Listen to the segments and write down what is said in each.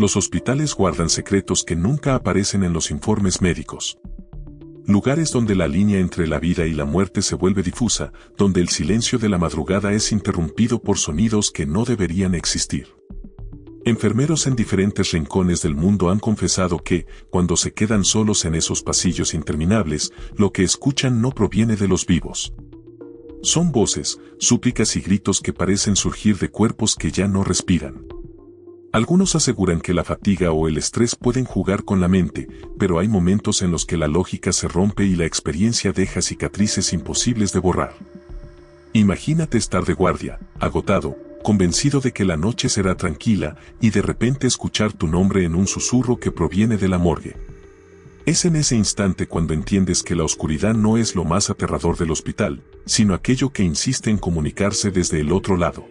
Los hospitales guardan secretos que nunca aparecen en los informes médicos. Lugares donde la línea entre la vida y la muerte se vuelve difusa, donde el silencio de la madrugada es interrumpido por sonidos que no deberían existir. Enfermeros en diferentes rincones del mundo han confesado que, cuando se quedan solos en esos pasillos interminables, lo que escuchan no proviene de los vivos. Son voces, súplicas y gritos que parecen surgir de cuerpos que ya no respiran. Algunos aseguran que la fatiga o el estrés pueden jugar con la mente, pero hay momentos en los que la lógica se rompe y la experiencia deja cicatrices imposibles de borrar. Imagínate estar de guardia, agotado, convencido de que la noche será tranquila, y de repente escuchar tu nombre en un susurro que proviene de la morgue. Es en ese instante cuando entiendes que la oscuridad no es lo más aterrador del hospital, sino aquello que insiste en comunicarse desde el otro lado.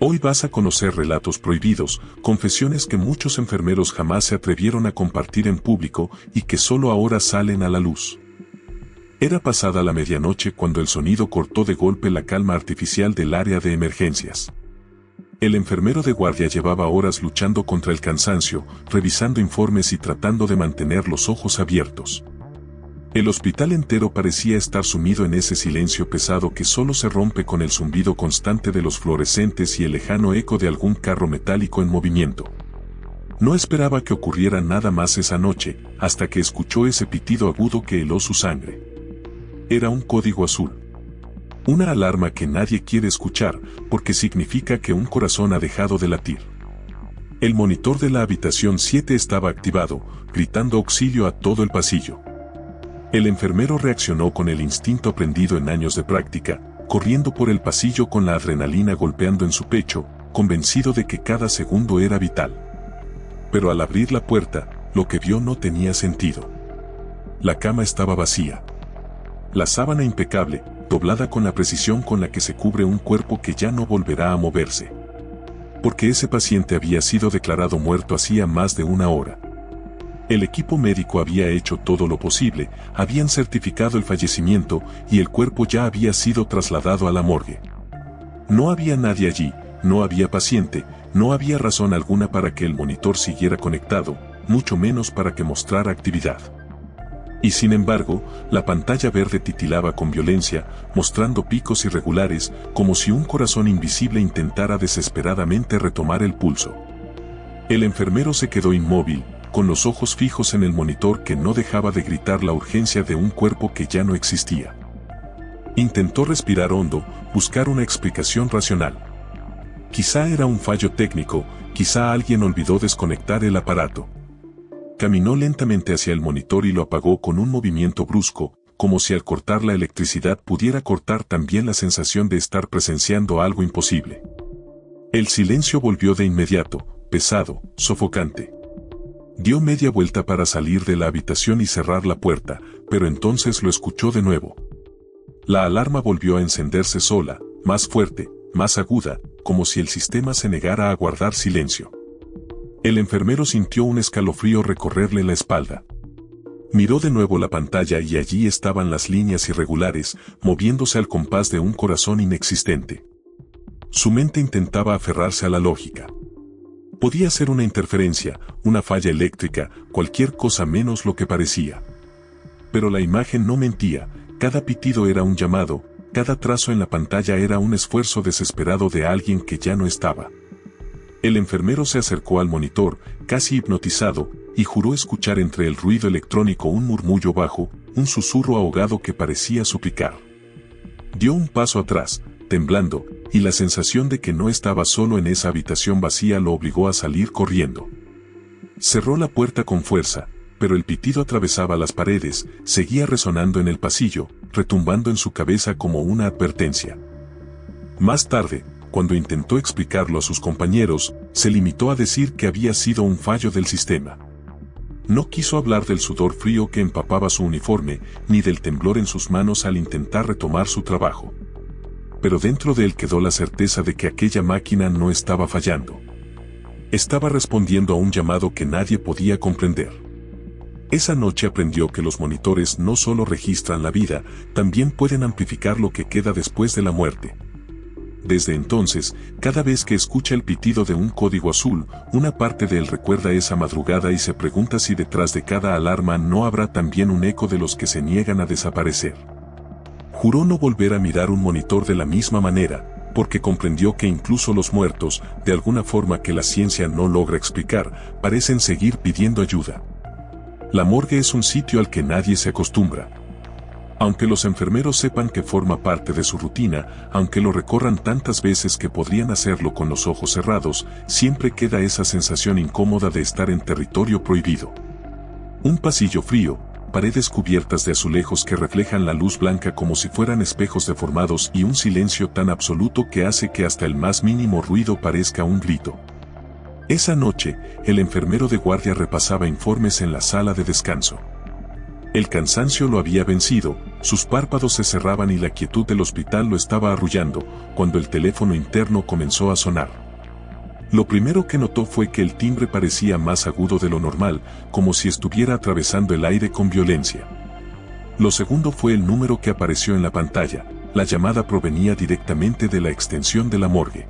Hoy vas a conocer relatos prohibidos, confesiones que muchos enfermeros jamás se atrevieron a compartir en público y que solo ahora salen a la luz. Era pasada la medianoche cuando el sonido cortó de golpe la calma artificial del área de emergencias. El enfermero de guardia llevaba horas luchando contra el cansancio, revisando informes y tratando de mantener los ojos abiertos. El hospital entero parecía estar sumido en ese silencio pesado que solo se rompe con el zumbido constante de los fluorescentes y el lejano eco de algún carro metálico en movimiento. No esperaba que ocurriera nada más esa noche, hasta que escuchó ese pitido agudo que heló su sangre. Era un código azul. Una alarma que nadie quiere escuchar, porque significa que un corazón ha dejado de latir. El monitor de la habitación 7 estaba activado, gritando auxilio a todo el pasillo. El enfermero reaccionó con el instinto aprendido en años de práctica, corriendo por el pasillo con la adrenalina golpeando en su pecho, convencido de que cada segundo era vital. Pero al abrir la puerta, lo que vio no tenía sentido. La cama estaba vacía. La sábana impecable, doblada con la precisión con la que se cubre un cuerpo que ya no volverá a moverse. Porque ese paciente había sido declarado muerto hacía más de una hora. El equipo médico había hecho todo lo posible, habían certificado el fallecimiento y el cuerpo ya había sido trasladado a la morgue. No había nadie allí, no había paciente, no había razón alguna para que el monitor siguiera conectado, mucho menos para que mostrara actividad. Y sin embargo, la pantalla verde titilaba con violencia, mostrando picos irregulares, como si un corazón invisible intentara desesperadamente retomar el pulso. El enfermero se quedó inmóvil, con los ojos fijos en el monitor que no dejaba de gritar la urgencia de un cuerpo que ya no existía. Intentó respirar hondo, buscar una explicación racional. Quizá era un fallo técnico, quizá alguien olvidó desconectar el aparato. Caminó lentamente hacia el monitor y lo apagó con un movimiento brusco, como si al cortar la electricidad pudiera cortar también la sensación de estar presenciando algo imposible. El silencio volvió de inmediato, pesado, sofocante. Dio media vuelta para salir de la habitación y cerrar la puerta, pero entonces lo escuchó de nuevo. La alarma volvió a encenderse sola, más fuerte, más aguda, como si el sistema se negara a guardar silencio. El enfermero sintió un escalofrío recorrerle la espalda. Miró de nuevo la pantalla y allí estaban las líneas irregulares, moviéndose al compás de un corazón inexistente. Su mente intentaba aferrarse a la lógica. Podía ser una interferencia, una falla eléctrica, cualquier cosa menos lo que parecía. Pero la imagen no mentía, cada pitido era un llamado, cada trazo en la pantalla era un esfuerzo desesperado de alguien que ya no estaba. El enfermero se acercó al monitor, casi hipnotizado, y juró escuchar entre el ruido electrónico un murmullo bajo, un susurro ahogado que parecía suplicar. Dio un paso atrás, temblando, y la sensación de que no estaba solo en esa habitación vacía lo obligó a salir corriendo. Cerró la puerta con fuerza, pero el pitido atravesaba las paredes, seguía resonando en el pasillo, retumbando en su cabeza como una advertencia. Más tarde, cuando intentó explicarlo a sus compañeros, se limitó a decir que había sido un fallo del sistema. No quiso hablar del sudor frío que empapaba su uniforme, ni del temblor en sus manos al intentar retomar su trabajo. Pero dentro de él quedó la certeza de que aquella máquina no estaba fallando. Estaba respondiendo a un llamado que nadie podía comprender. Esa noche aprendió que los monitores no solo registran la vida, también pueden amplificar lo que queda después de la muerte. Desde entonces, cada vez que escucha el pitido de un código azul, una parte de él recuerda esa madrugada y se pregunta si detrás de cada alarma no habrá también un eco de los que se niegan a desaparecer. Juró no volver a mirar un monitor de la misma manera, porque comprendió que incluso los muertos, de alguna forma que la ciencia no logra explicar, parecen seguir pidiendo ayuda. La morgue es un sitio al que nadie se acostumbra. Aunque los enfermeros sepan que forma parte de su rutina, aunque lo recorran tantas veces que podrían hacerlo con los ojos cerrados, siempre queda esa sensación incómoda de estar en territorio prohibido. Un pasillo frío, paredes cubiertas de azulejos que reflejan la luz blanca como si fueran espejos deformados y un silencio tan absoluto que hace que hasta el más mínimo ruido parezca un grito. Esa noche, el enfermero de guardia repasaba informes en la sala de descanso. El cansancio lo había vencido, sus párpados se cerraban y la quietud del hospital lo estaba arrullando, cuando el teléfono interno comenzó a sonar. Lo primero que notó fue que el timbre parecía más agudo de lo normal, como si estuviera atravesando el aire con violencia. Lo segundo fue el número que apareció en la pantalla. La llamada provenía directamente de la extensión de la morgue.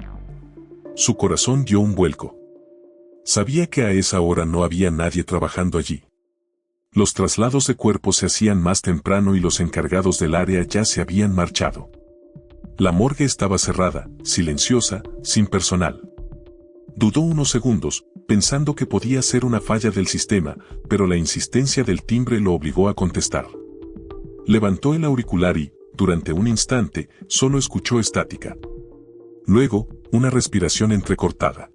Su corazón dio un vuelco. Sabía que a esa hora no había nadie trabajando allí. Los traslados de cuerpos se hacían más temprano y los encargados del área ya se habían marchado. La morgue estaba cerrada, silenciosa, sin personal. Dudó unos segundos, pensando que podía ser una falla del sistema, pero la insistencia del timbre lo obligó a contestar. Levantó el auricular y, durante un instante, solo escuchó estática. Luego, una respiración entrecortada.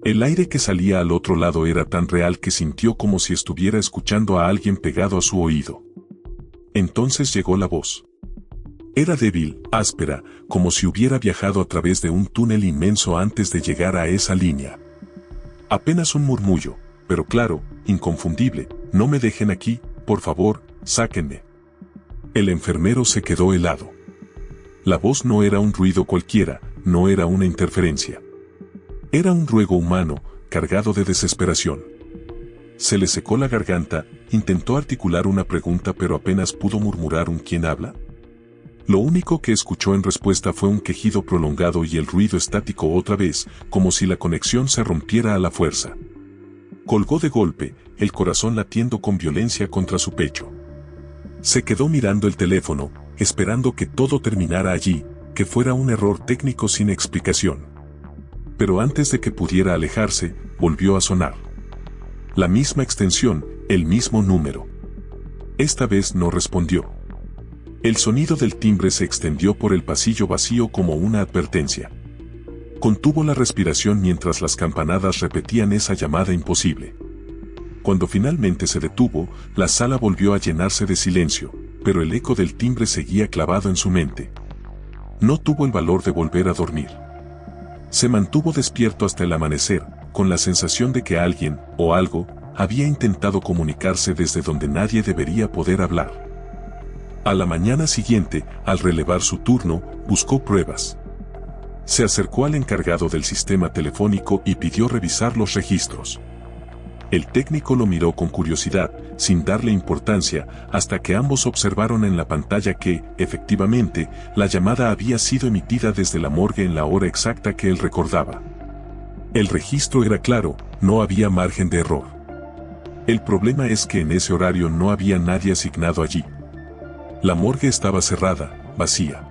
El aire que salía al otro lado era tan real que sintió como si estuviera escuchando a alguien pegado a su oído. Entonces llegó la voz. Era débil, áspera, como si hubiera viajado a través de un túnel inmenso antes de llegar a esa línea. Apenas un murmullo, pero claro, inconfundible: no me dejen aquí, por favor, sáquenme. El enfermero se quedó helado. La voz no era un ruido cualquiera, no era una interferencia. Era un ruego humano, cargado de desesperación. Se le secó la garganta, intentó articular una pregunta pero apenas pudo murmurar un ¿quién habla? Lo único que escuchó en respuesta fue un quejido prolongado y el ruido estático otra vez, como si la conexión se rompiera a la fuerza. Colgó de golpe, el corazón latiendo con violencia contra su pecho. Se quedó mirando el teléfono, esperando que todo terminara allí, que fuera un error técnico sin explicación. Pero antes de que pudiera alejarse, volvió a sonar. La misma extensión, el mismo número. Esta vez no respondió. El sonido del timbre se extendió por el pasillo vacío como una advertencia. Contuvo la respiración mientras las campanadas repetían esa llamada imposible. Cuando finalmente se detuvo, la sala volvió a llenarse de silencio, pero el eco del timbre seguía clavado en su mente. No tuvo el valor de volver a dormir. Se mantuvo despierto hasta el amanecer, con la sensación de que alguien, o algo, había intentado comunicarse desde donde nadie debería poder hablar. A la mañana siguiente, al relevar su turno, buscó pruebas. Se acercó al encargado del sistema telefónico y pidió revisar los registros. El técnico lo miró con curiosidad, sin darle importancia, hasta que ambos observaron en la pantalla que, efectivamente, la llamada había sido emitida desde la morgue en la hora exacta que él recordaba. El registro era claro, no había margen de error. El problema es que en ese horario no había nadie asignado allí. La morgue estaba cerrada, vacía.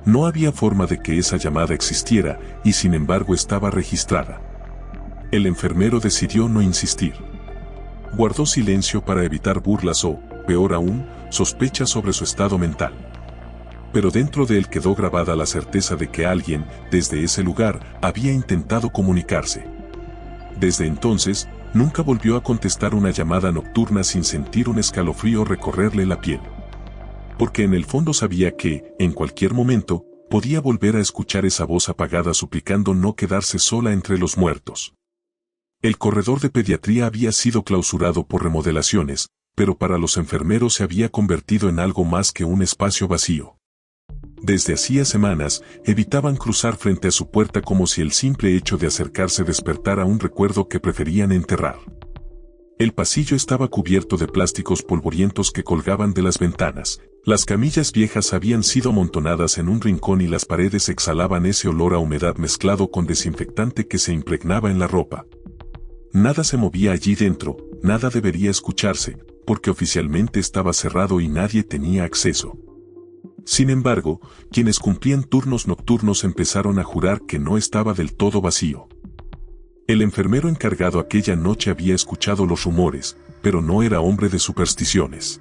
No había forma de que esa llamada existiera, y sin embargo estaba registrada. El enfermero decidió no insistir. Guardó silencio para evitar burlas o, peor aún, sospechas sobre su estado mental. Pero dentro de él quedó grabada la certeza de que alguien, desde ese lugar, había intentado comunicarse. Desde entonces, nunca volvió a contestar una llamada nocturna sin sentir un escalofrío recorrerle la piel. Porque en el fondo sabía que, en cualquier momento, podía volver a escuchar esa voz apagada suplicando no quedarse sola entre los muertos. El corredor de pediatría había sido clausurado por remodelaciones, pero para los enfermeros se había convertido en algo más que un espacio vacío. Desde hacía semanas, evitaban cruzar frente a su puerta como si el simple hecho de acercarse despertara un recuerdo que preferían enterrar. El pasillo estaba cubierto de plásticos polvorientos que colgaban de las ventanas. Las camillas viejas habían sido amontonadas en un rincón y las paredes exhalaban ese olor a humedad mezclado con desinfectante que se impregnaba en la ropa. Nada se movía allí dentro, nada debería escucharse, porque oficialmente estaba cerrado y nadie tenía acceso. Sin embargo, quienes cumplían turnos nocturnos empezaron a jurar que no estaba del todo vacío. El enfermero encargado aquella noche había escuchado los rumores, pero no era hombre de supersticiones.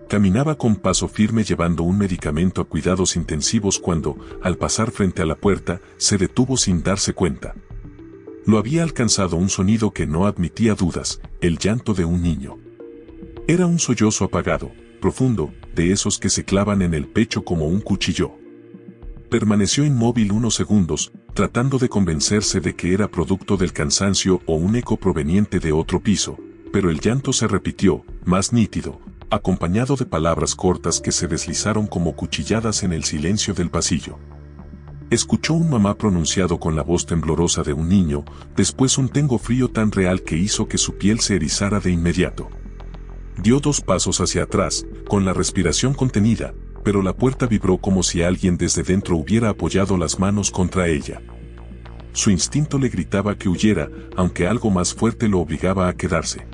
Caminaba con paso firme llevando un medicamento a cuidados intensivos cuando, al pasar frente a la puerta, se detuvo sin darse cuenta. Lo había alcanzado un sonido que no admitía dudas, el llanto de un niño. Era un sollozo apagado, profundo, de esos que se clavan en el pecho como un cuchillo. Permaneció inmóvil unos segundos, tratando de convencerse de que era producto del cansancio o un eco proveniente de otro piso, pero el llanto se repitió, más nítido, acompañado de palabras cortas que se deslizaron como cuchilladas en el silencio del pasillo. Escuchó un mamá pronunciado con la voz temblorosa de un niño, después un tengo frío tan real que hizo que su piel se erizara de inmediato. Dio 2 pasos hacia atrás, con la respiración contenida, pero la puerta vibró como si alguien desde dentro hubiera apoyado las manos contra ella. Su instinto le gritaba que huyera, aunque algo más fuerte lo obligaba a quedarse.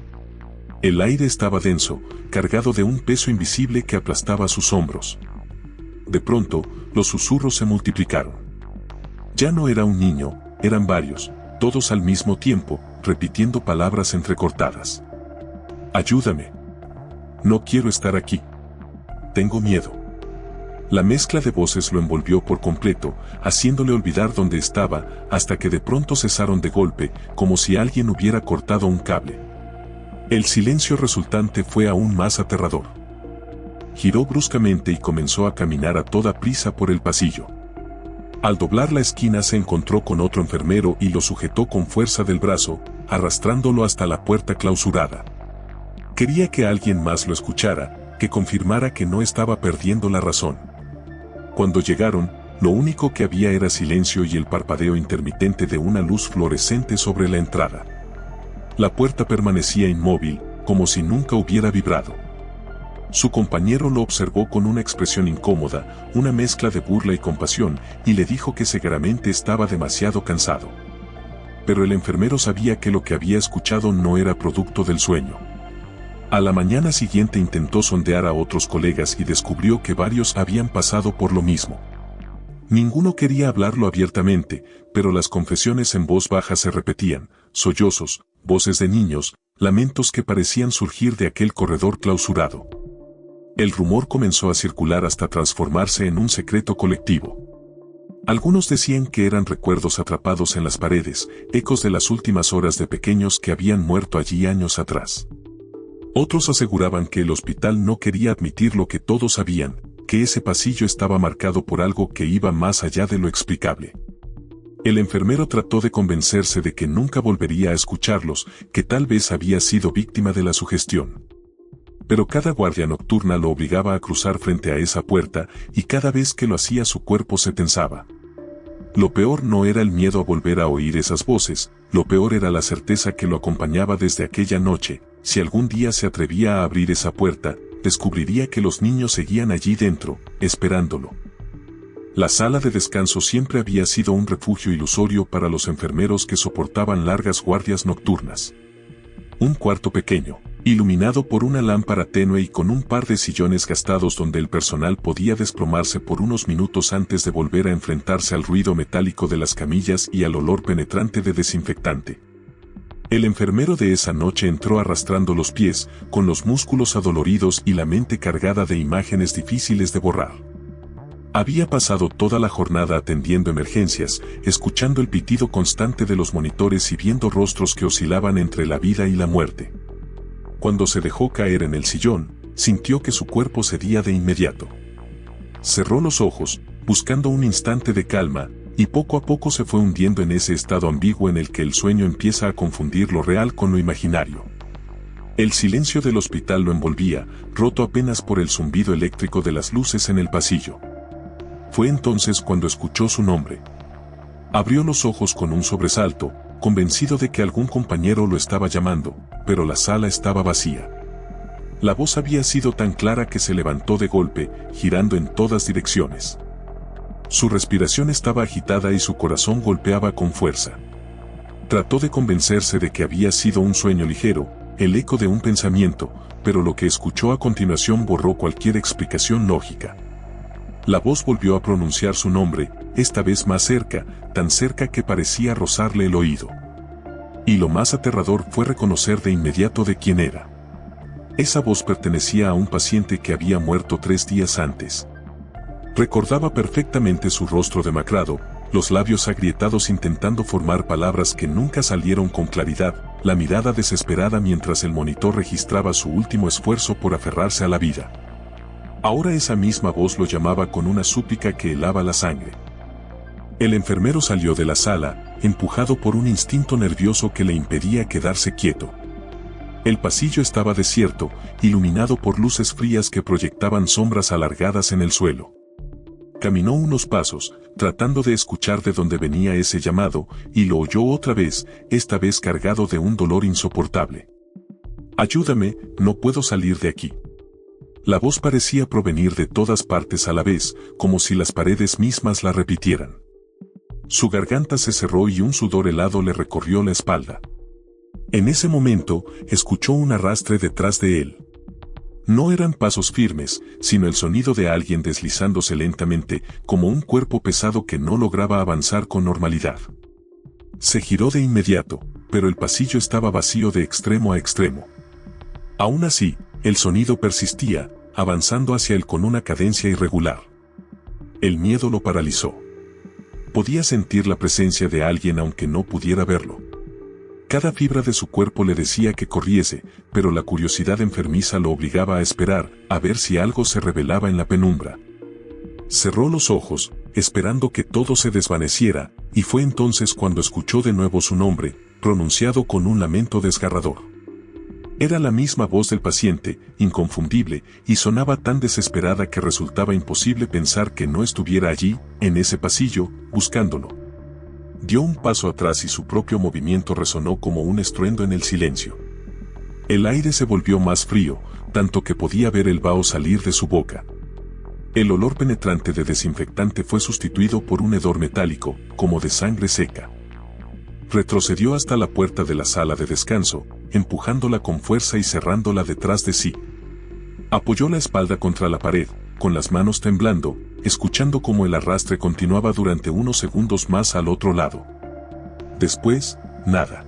El aire estaba denso, cargado de un peso invisible que aplastaba sus hombros. De pronto, los susurros se multiplicaron. Ya no era un niño, eran varios, todos al mismo tiempo, repitiendo palabras entrecortadas. Ayúdame. No quiero estar aquí. Tengo miedo. La mezcla de voces lo envolvió por completo, haciéndole olvidar dónde estaba, hasta que de pronto cesaron de golpe, como si alguien hubiera cortado un cable. El silencio resultante fue aún más aterrador. Giró bruscamente y comenzó a caminar a toda prisa por el pasillo. Al doblar la esquina se encontró con otro enfermero y lo sujetó con fuerza del brazo, arrastrándolo hasta la puerta clausurada. Quería que alguien más lo escuchara, que confirmara que no estaba perdiendo la razón. Cuando llegaron, lo único que había era silencio y el parpadeo intermitente de una luz fluorescente sobre la entrada. La puerta permanecía inmóvil, como si nunca hubiera vibrado. Su compañero lo observó con una expresión incómoda, una mezcla de burla y compasión, y le dijo que seguramente estaba demasiado cansado. Pero el enfermero sabía que lo que había escuchado no era producto del sueño. A la mañana siguiente intentó sondear a otros colegas y descubrió que varios habían pasado por lo mismo. Ninguno quería hablarlo abiertamente, pero las confesiones en voz baja se repetían, sollozos, voces de niños, lamentos que parecían surgir de aquel corredor clausurado. El rumor comenzó a circular hasta transformarse en un secreto colectivo. Algunos decían que eran recuerdos atrapados en las paredes, ecos de las últimas horas de pequeños que habían muerto allí años atrás. Otros aseguraban que el hospital no quería admitir lo que todos sabían, que ese pasillo estaba marcado por algo que iba más allá de lo explicable. El enfermero trató de convencerse de que nunca volvería a escucharlos, que tal vez había sido víctima de la sugestión. Pero cada guardia nocturna lo obligaba a cruzar frente a esa puerta, y cada vez que lo hacía su cuerpo se tensaba. Lo peor no era el miedo a volver a oír esas voces, lo peor era la certeza que lo acompañaba desde aquella noche. Si algún día se atrevía a abrir esa puerta, descubriría que los niños seguían allí dentro, esperándolo. La sala de descanso siempre había sido un refugio ilusorio para los enfermeros que soportaban largas guardias nocturnas. Un cuarto pequeño, iluminado por una lámpara tenue y con un par de sillones gastados donde el personal podía desplomarse por unos minutos antes de volver a enfrentarse al ruido metálico de las camillas y al olor penetrante de desinfectante. El enfermero de esa noche entró arrastrando los pies, con los músculos adoloridos y la mente cargada de imágenes difíciles de borrar. Había pasado toda la jornada atendiendo emergencias, escuchando el pitido constante de los monitores y viendo rostros que oscilaban entre la vida y la muerte. Cuando se dejó caer en el sillón, sintió que su cuerpo cedía de inmediato. Cerró los ojos, buscando un instante de calma, y poco a poco se fue hundiendo en ese estado ambiguo en el que el sueño empieza a confundir lo real con lo imaginario. El silencio del hospital lo envolvía, roto apenas por el zumbido eléctrico de las luces en el pasillo. Fue entonces cuando escuchó su nombre. Abrió los ojos con un sobresalto, convencido de que algún compañero lo estaba llamando, pero la sala estaba vacía. La voz había sido tan clara que se levantó de golpe, girando en todas direcciones. Su respiración estaba agitada y su corazón golpeaba con fuerza. Trató de convencerse de que había sido un sueño ligero, el eco de un pensamiento, pero lo que escuchó a continuación borró cualquier explicación lógica. La voz volvió a pronunciar su nombre, esta vez más cerca, tan cerca que parecía rozarle el oído. Y lo más aterrador fue reconocer de inmediato de quién era. Esa voz pertenecía a un paciente que había muerto 3 días antes. Recordaba perfectamente su rostro demacrado, los labios agrietados intentando formar palabras que nunca salieron con claridad, la mirada desesperada mientras el monitor registraba su último esfuerzo por aferrarse a la vida. Ahora esa misma voz lo llamaba con una súplica que helaba la sangre. El enfermero salió de la sala, empujado por un instinto nervioso que le impedía quedarse quieto. El pasillo estaba desierto, iluminado por luces frías que proyectaban sombras alargadas en el suelo. Caminó unos pasos, tratando de escuchar de dónde venía ese llamado, y lo oyó otra vez, esta vez cargado de un dolor insoportable. «Ayúdame, no puedo salir de aquí». La voz parecía provenir de todas partes a la vez, como si las paredes mismas la repitieran. Su garganta se cerró y un sudor helado le recorrió la espalda. En ese momento, escuchó un arrastre detrás de él. No eran pasos firmes, sino el sonido de alguien deslizándose lentamente, como un cuerpo pesado que no lograba avanzar con normalidad. Se giró de inmediato, pero el pasillo estaba vacío de extremo a extremo. Aún así, el sonido persistía, avanzando hacia él con una cadencia irregular. El miedo lo paralizó. Podía sentir la presencia de alguien aunque no pudiera verlo. Cada fibra de su cuerpo le decía que corriese, pero la curiosidad enfermiza lo obligaba a esperar, a ver si algo se revelaba en la penumbra. Cerró los ojos, esperando que todo se desvaneciera, y fue entonces cuando escuchó de nuevo su nombre, pronunciado con un lamento desgarrador. Era la misma voz del paciente, inconfundible, y sonaba tan desesperada que resultaba imposible pensar que no estuviera allí, en ese pasillo, buscándolo. Dio un paso atrás y su propio movimiento resonó como un estruendo en el silencio. El aire se volvió más frío, tanto que podía ver el vaho salir de su boca. El olor penetrante de desinfectante fue sustituido por un hedor metálico, como de sangre seca. Retrocedió hasta la puerta de la sala de descanso, empujándola con fuerza y cerrándola detrás de sí. Apoyó la espalda contra la pared, con las manos temblando, escuchando cómo el arrastre continuaba durante unos segundos más al otro lado. Después, nada.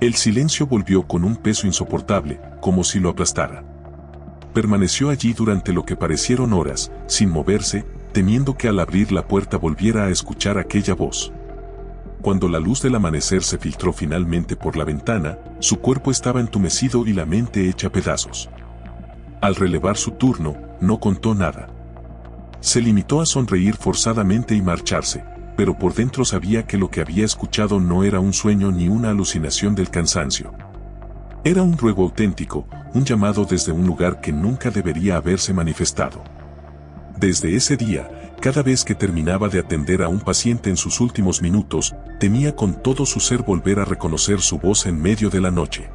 El silencio volvió con un peso insoportable, como si lo aplastara. Permaneció allí durante lo que parecieron horas, sin moverse, temiendo que al abrir la puerta volviera a escuchar aquella voz. Cuando la luz del amanecer se filtró finalmente por la ventana, su cuerpo estaba entumecido y la mente hecha pedazos. Al relevar su turno, no contó nada. Se limitó a sonreír forzadamente y marcharse, pero por dentro sabía que lo que había escuchado no era un sueño ni una alucinación del cansancio. Era un ruego auténtico, un llamado desde un lugar que nunca debería haberse manifestado. Desde ese día, cada vez que terminaba de atender a un paciente en sus últimos minutos, temía con todo su ser volver a reconocer su voz en medio de la noche.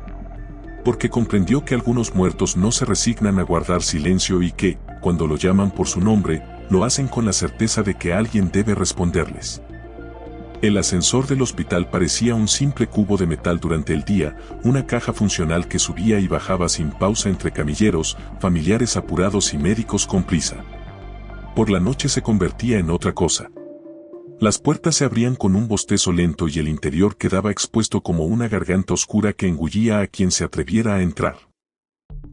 Porque comprendió que algunos muertos no se resignan a guardar silencio y que, cuando lo llaman por su nombre, lo hacen con la certeza de que alguien debe responderles. El ascensor del hospital parecía un simple cubo de metal durante el día, una caja funcional que subía y bajaba sin pausa entre camilleros, familiares apurados y médicos con prisa. Por la noche se convertía en otra cosa. Las puertas se abrían con un bostezo lento y el interior quedaba expuesto como una garganta oscura que engullía a quien se atreviera a entrar.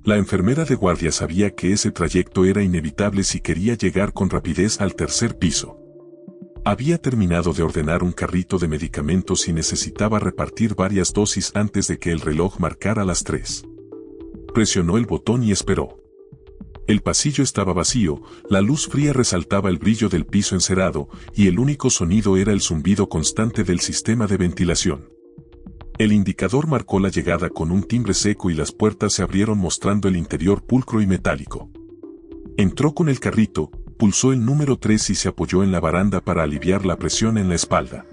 La enfermera de guardia sabía que ese trayecto era inevitable si quería llegar con rapidez al 3er piso. Había terminado de ordenar un carrito de medicamentos y necesitaba repartir varias dosis antes de que el reloj marcara las 3. Presionó el botón y esperó. El pasillo estaba vacío, la luz fría resaltaba el brillo del piso encerado, y el único sonido era el zumbido constante del sistema de ventilación. El indicador marcó la llegada con un timbre seco y las puertas se abrieron mostrando el interior pulcro y metálico. Entró con el carrito, pulsó el número 3 y se apoyó en la baranda para aliviar la presión en la espalda.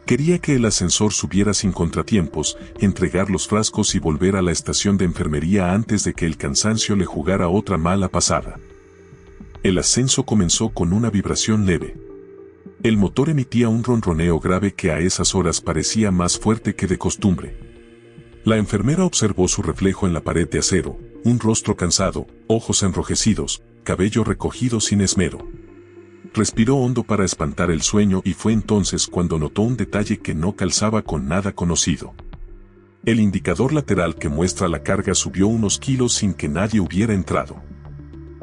Quería que el ascensor subiera sin contratiempos, entregar los frascos y volver a la estación de enfermería antes de que el cansancio le jugara otra mala pasada. El ascenso comenzó con una vibración leve. El motor emitía un ronroneo grave que a esas horas parecía más fuerte que de costumbre. La enfermera observó su reflejo en la pared de acero, un rostro cansado, ojos enrojecidos, cabello recogido sin esmero. Respiró hondo para espantar el sueño y fue entonces cuando notó un detalle que no calzaba con nada conocido. El indicador lateral que muestra la carga subió unos kilos sin que nadie hubiera entrado.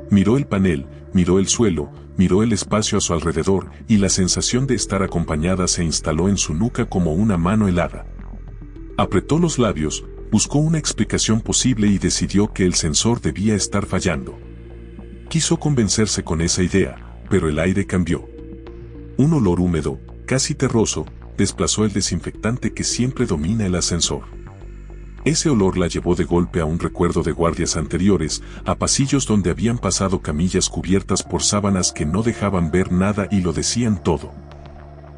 Miró el panel, miró el suelo, miró el espacio a su alrededor y la sensación de estar acompañada se instaló en su nuca como una mano helada. Apretó los labios, buscó una explicación posible y decidió que el sensor debía estar fallando. Quiso convencerse con esa idea, pero el aire cambió. Un olor húmedo, casi terroso, desplazó el desinfectante que siempre domina el ascensor. Ese olor la llevó de golpe a un recuerdo de guardias anteriores, a pasillos donde habían pasado camillas cubiertas por sábanas que no dejaban ver nada y lo decían todo.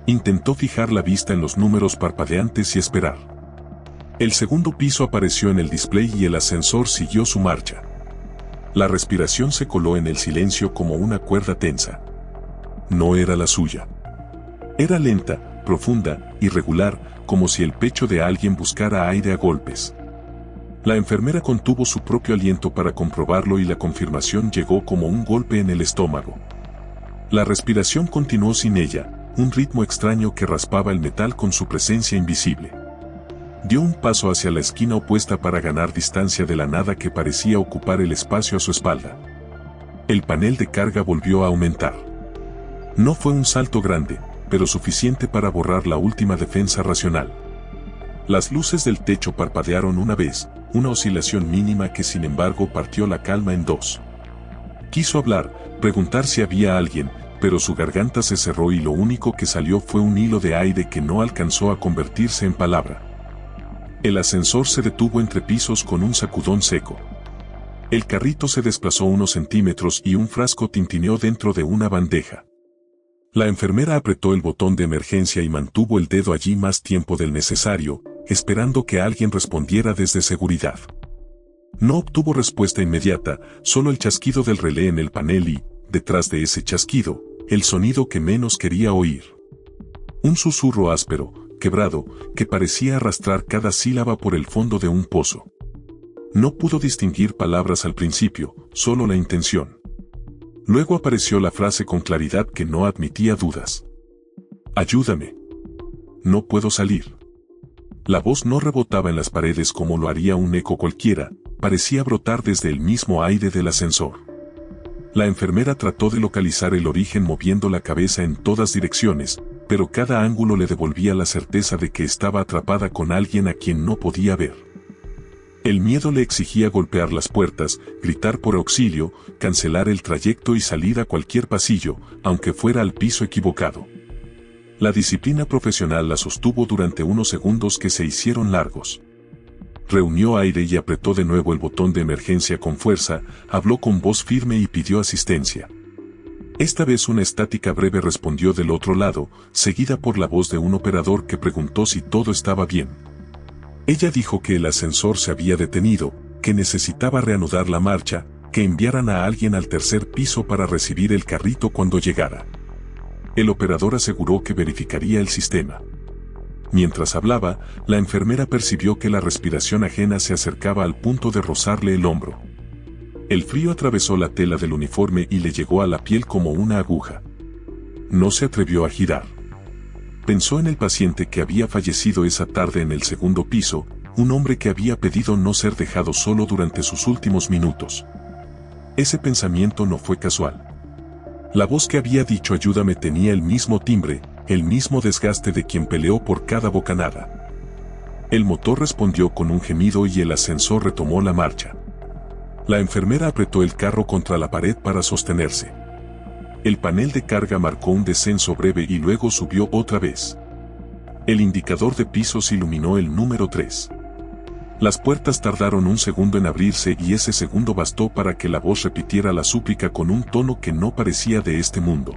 Intentó fijar la vista en los números parpadeantes y esperar. El segundo piso apareció en el display y el ascensor siguió su marcha. La respiración se coló en el silencio como una cuerda tensa. No era la suya. Era lenta, profunda, irregular, como si el pecho de alguien buscara aire a golpes. La enfermera contuvo su propio aliento para comprobarlo y la confirmación llegó como un golpe en el estómago. La respiración continuó sin ella, un ritmo extraño que raspaba el metal con su presencia invisible. Dio un paso hacia la esquina opuesta para ganar distancia de la nada que parecía ocupar el espacio a su espalda. El panel de carga volvió a aumentar. No fue un salto grande, pero suficiente para borrar la última defensa racional. Las luces del techo parpadearon una vez, una oscilación mínima que sin embargo partió la calma en dos. Quiso hablar, preguntar si había alguien, pero su garganta se cerró y lo único que salió fue un hilo de aire que no alcanzó a convertirse en palabra. El ascensor se detuvo entre pisos con un sacudón seco. El carrito se desplazó unos centímetros y un frasco tintineó dentro de una bandeja. La enfermera apretó el botón de emergencia y mantuvo el dedo allí más tiempo del necesario, esperando que alguien respondiera desde seguridad. No obtuvo respuesta inmediata, solo el chasquido del relé en el panel y, detrás de ese chasquido, el sonido que menos quería oír. Un susurro áspero, quebrado, que parecía arrastrar cada sílaba por el fondo de un pozo. No pudo distinguir palabras al principio, solo la intención. Luego apareció la frase con claridad que no admitía dudas. «Ayúdame. No puedo salir». La voz no rebotaba en las paredes como lo haría un eco cualquiera, parecía brotar desde el mismo aire del ascensor. La enfermera trató de localizar el origen moviendo la cabeza en todas direcciones, pero cada ángulo le devolvía la certeza de que estaba atrapada con alguien a quien no podía ver. El miedo le exigía golpear las puertas, gritar por auxilio, cancelar el trayecto y salir a cualquier pasillo, aunque fuera al piso equivocado. La disciplina profesional la sostuvo durante unos segundos que se hicieron largos. Reunió aire y apretó de nuevo el botón de emergencia con fuerza, habló con voz firme y pidió asistencia. Esta vez una estática breve respondió del otro lado, seguida por la voz de un operador que preguntó si todo estaba bien. Ella dijo que el ascensor se había detenido, que necesitaba reanudar la marcha, que enviaran a alguien al tercer piso para recibir el carrito cuando llegara. El operador aseguró que verificaría el sistema. Mientras hablaba, la enfermera percibió que la respiración ajena se acercaba al punto de rozarle el hombro. El frío atravesó la tela del uniforme y le llegó a la piel como una aguja. No se atrevió a girar. Pensó en el paciente que había fallecido esa tarde en el segundo piso, un hombre que había pedido no ser dejado solo durante sus últimos minutos. Ese pensamiento no fue casual. La voz que había dicho ayúdame tenía el mismo timbre, el mismo desgaste de quien peleó por cada bocanada. El motor respondió con un gemido y el ascensor retomó la marcha. La enfermera apretó el carro contra la pared para sostenerse. El panel de carga marcó un descenso breve y luego subió otra vez. El indicador de pisos iluminó el número 3. Las puertas tardaron un segundo en abrirse y ese segundo bastó para que la voz repitiera la súplica con un tono que no parecía de este mundo.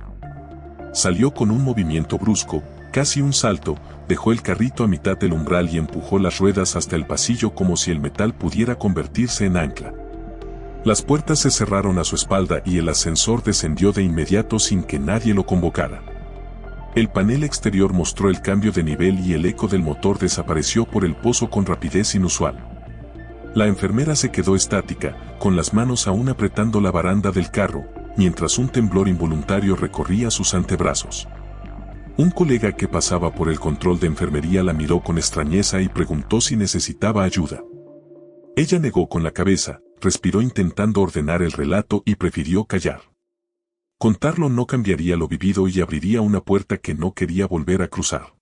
Salió con un movimiento brusco, Casi un salto, dejó el carrito a mitad del umbral y empujó las ruedas hasta el pasillo como si el metal pudiera convertirse en ancla. Las puertas se cerraron a su espalda y el ascensor descendió de inmediato sin que nadie lo convocara. El panel exterior mostró el cambio de nivel y el eco del motor desapareció por el pozo con rapidez inusual. La enfermera se quedó estática, con las manos aún apretando la baranda del carro, mientras un temblor involuntario recorría sus antebrazos. Un colega que pasaba por el control de enfermería la miró con extrañeza y preguntó si necesitaba ayuda. Ella negó con la cabeza, respiró intentando ordenar el relato y prefirió callar. Contarlo no cambiaría lo vivido y abriría una puerta que no quería volver a cruzar.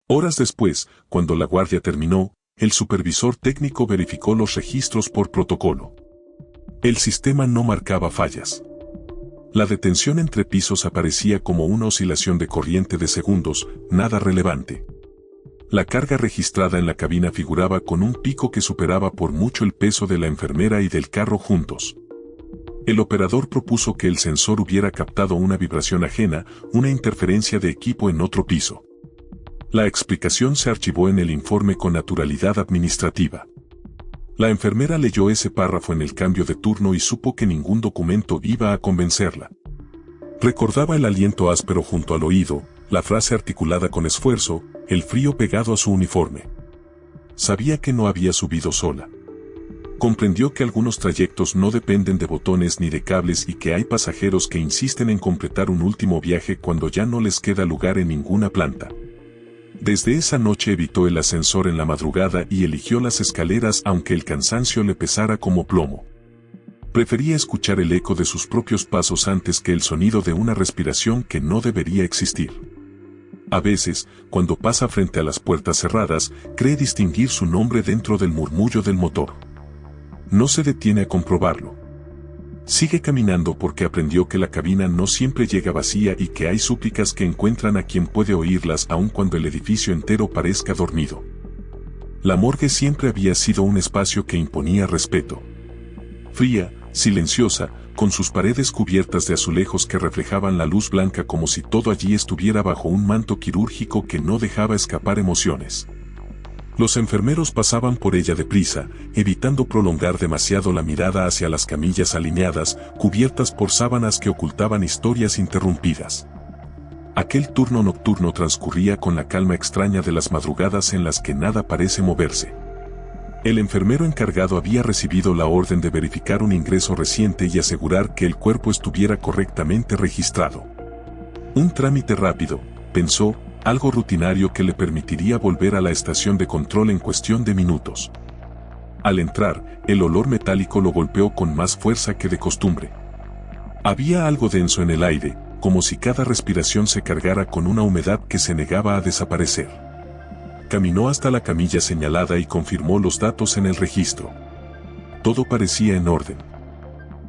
Horas después, cuando la guardia terminó, el supervisor técnico verificó los registros por protocolo. El sistema no marcaba fallas. La detención entre pisos aparecía como una oscilación de corriente de segundos, nada relevante. La carga registrada en la cabina figuraba con un pico que superaba por mucho el peso de la enfermera y del carro juntos. El operador propuso que el sensor hubiera captado una vibración ajena, una interferencia de equipo en otro piso. La explicación se archivó en el informe con naturalidad administrativa. La enfermera leyó ese párrafo en el cambio de turno y supo que ningún documento iba a convencerla. Recordaba el aliento áspero junto al oído, la frase articulada con esfuerzo, el frío pegado a su uniforme. Sabía que no había subido sola. Comprendió que algunos trayectos no dependen de botones ni de cables y que hay pasajeros que insisten en completar un último viaje cuando ya no les queda lugar en ninguna planta. Desde esa noche evitó el ascensor en la madrugada y eligió las escaleras aunque el cansancio le pesara como plomo. Prefería escuchar el eco de sus propios pasos antes que el sonido de una respiración que no debería existir. A veces, cuando pasa frente a las puertas cerradas, cree distinguir su nombre dentro del murmullo del motor. No se detiene a comprobarlo. Sigue caminando porque aprendió que la cabina no siempre llega vacía y que hay súplicas que encuentran a quien puede oírlas aun cuando el edificio entero parezca dormido. La morgue siempre había sido un espacio que imponía respeto. Fría, silenciosa, con sus paredes cubiertas de azulejos que reflejaban la luz blanca como si todo allí estuviera bajo un manto quirúrgico que no dejaba escapar emociones. Los enfermeros pasaban por ella deprisa, evitando prolongar demasiado la mirada hacia las camillas alineadas, cubiertas por sábanas que ocultaban historias interrumpidas. Aquel turno nocturno transcurría con la calma extraña de las madrugadas en las que nada parece moverse. El enfermero encargado había recibido la orden de verificar un ingreso reciente y asegurar que el cuerpo estuviera correctamente registrado. Un trámite rápido, pensó, algo rutinario que le permitiría volver a la estación de control en cuestión de minutos. Al entrar, el olor metálico lo golpeó con más fuerza que de costumbre. Había algo denso en el aire, como si cada respiración se cargara con una humedad que se negaba a desaparecer. Caminó hasta la camilla señalada y confirmó los datos en el registro. Todo parecía en orden.